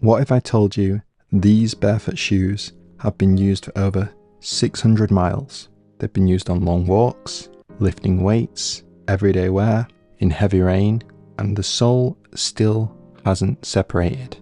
What if I told you these Barefoot shoes have been used for over 600 miles? They've been used on long walks, lifting weights, everyday wear, in heavy rain, and the sole still hasn't separated.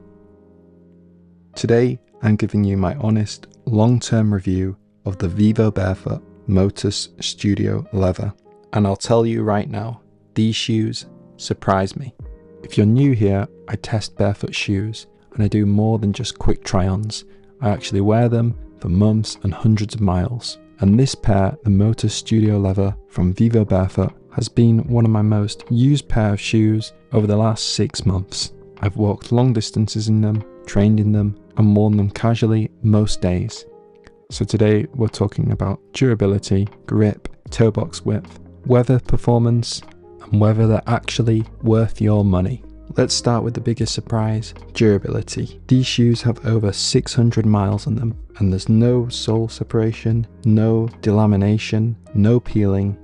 Today, I'm giving you my honest, long-term review of the Vivobarefoot Motus Studio Leather. And I'll tell you right now, these shoes surprise me. If you're new here, I test barefoot shoes, and I do more than just quick try-ons. I actually wear them for months and hundreds of miles. And this pair, the Motus Studio Leather from Vivobarefoot, has been one of my most used pair of shoes over the last 6 months. I've walked long distances in them, trained in them, and worn them casually most days. So today we're talking about durability, grip, toe box width, weather performance, and whether they're actually worth your money. Let's start with the biggest surprise, durability. These shoes have over 600 miles on them, and there's no sole separation, no delamination, no peeling.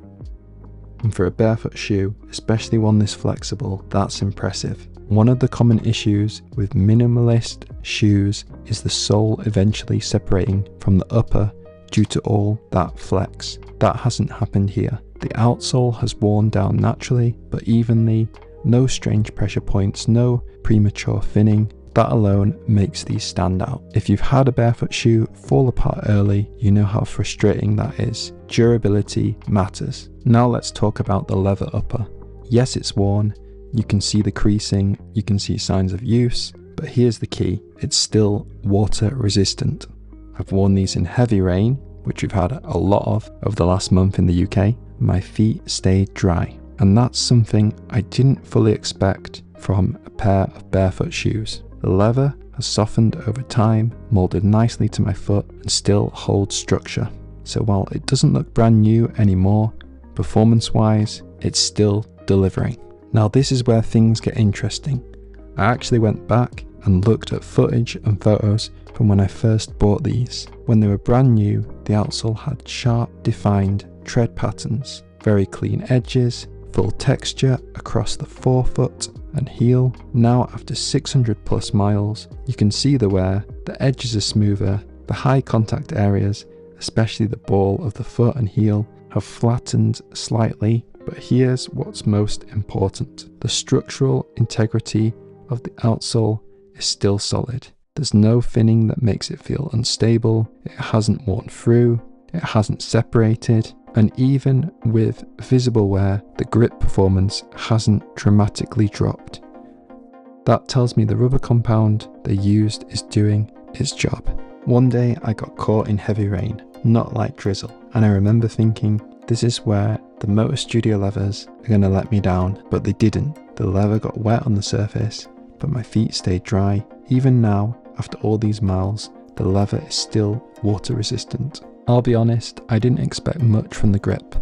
And for a barefoot shoe, especially one this flexible, that's impressive. One of the common issues with minimalist shoes is the sole eventually separating from the upper due to all that flex. That hasn't happened here. The outsole has worn down naturally but evenly, no strange pressure points, no premature thinning. That alone makes these stand out. If you've had a barefoot shoe fall apart early, you know how frustrating that is. Durability matters. Now let's talk about the leather upper. Yes, it's worn. You can see the creasing, you can see signs of use, but here's the key, it's still water resistant. I've worn these in heavy rain, which we've had a lot of over the last month in the UK. My feet stayed dry, and that's something I didn't fully expect from a pair of barefoot shoes. The leather has softened over time, molded nicely to my foot, and still holds structure. So while it doesn't look brand new anymore, performance-wise, it's still delivering. Now this is where things get interesting. I actually went back and looked at footage and photos from when I first bought these. When they were brand new, the outsole had sharp, defined tread patterns, very clean edges, full texture across the forefoot and heel. Now after 600 plus miles, you can see the wear, the edges are smoother, the high contact areas, especially the ball of the foot and heel, have flattened slightly. But here's what's most important. The structural integrity of the outsole is still solid. There's no thinning that makes it feel unstable. It hasn't worn through. It hasn't separated. And even with visible wear, the grip performance hasn't dramatically dropped. That tells me the rubber compound they used is doing its job. One day I got caught in heavy rain, not light drizzle, and I remember thinking, this is where the Motus Studio Leathers are going to let me down, but they didn't. The leather got wet on the surface, but my feet stayed dry. Even now, after all these miles, the leather is still water resistant. I'll be honest, I didn't expect much from the grip.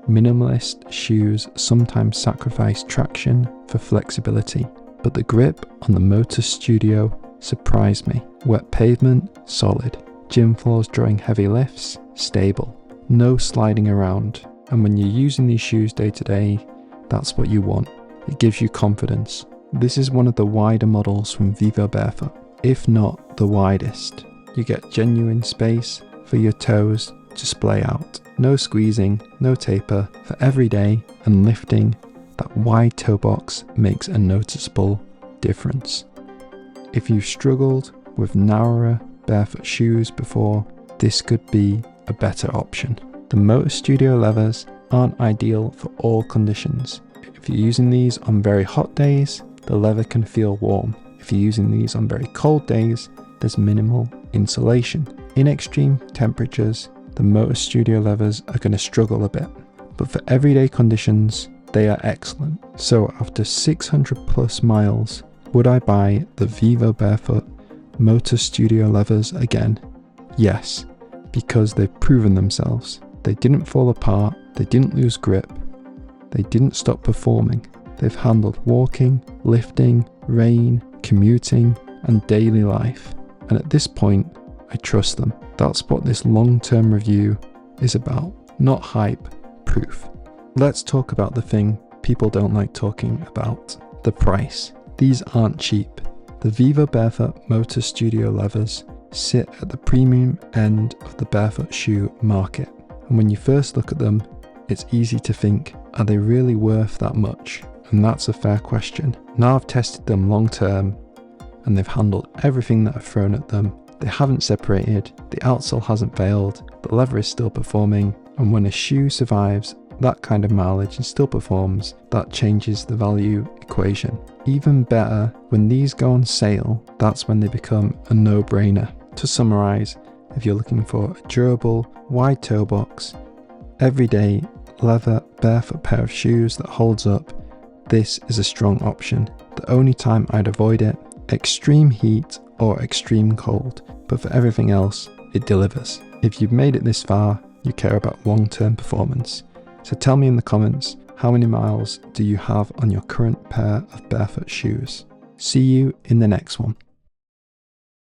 Minimalist shoes sometimes sacrifice traction for flexibility, but the grip on the Motus Studio surprised me. Wet pavement, solid. Gym floors during heavy lifts, stable. No sliding around. And when you're using these shoes day to day, that's what you want. It gives you confidence. This is one of the wider models from Vivobarefoot, if not the widest. You get genuine space for your toes to splay out. No squeezing, no taper. For everyday and lifting, that wide toe box makes a noticeable difference. If you've struggled with narrower barefoot shoes before, this could be a better option. The Motus Studio Leathers aren't ideal for all conditions. If you're using these on very hot days, the leather can feel warm. If you're using these on very cold days, there's minimal insulation. In extreme temperatures, the Motus Studio Leathers are going to struggle a bit, but for everyday conditions, they are excellent. So after 600 plus miles, would I buy the Vivobarefoot Motus Studio Leathers again? Yes, because they've proven themselves. They didn't fall apart, they didn't lose grip, they didn't stop performing. They've handled walking, lifting, rain, commuting, and daily life. And at this point, I trust them. That's what this long-term review is about, not hype, proof. Let's talk about the thing people don't like talking about, the price. These aren't cheap, The Vivobarefoot Motus Studio Leathers sit at the premium end of the barefoot shoe market. And when you first look at them, it's easy to think, are they really worth that much? And that's a fair question. Now I've tested them long term and they've handled everything that I've thrown at them. They haven't separated, the outsole hasn't failed, the leather is still performing, and when a shoe survives that kind of mileage and still performs, that changes the value equation. Even better, when these go on sale, that's when they become a no-brainer. To summarize, if you're looking for a durable, wide toe box, everyday leather barefoot pair of shoes that holds up, this is a strong option. The only time I'd avoid it, extreme heat or extreme cold, but for everything else, it delivers. If you've made it this far, you care about long-term performance. So tell me in the comments, how many miles do you have on your current pair of barefoot shoes? See you in the next one.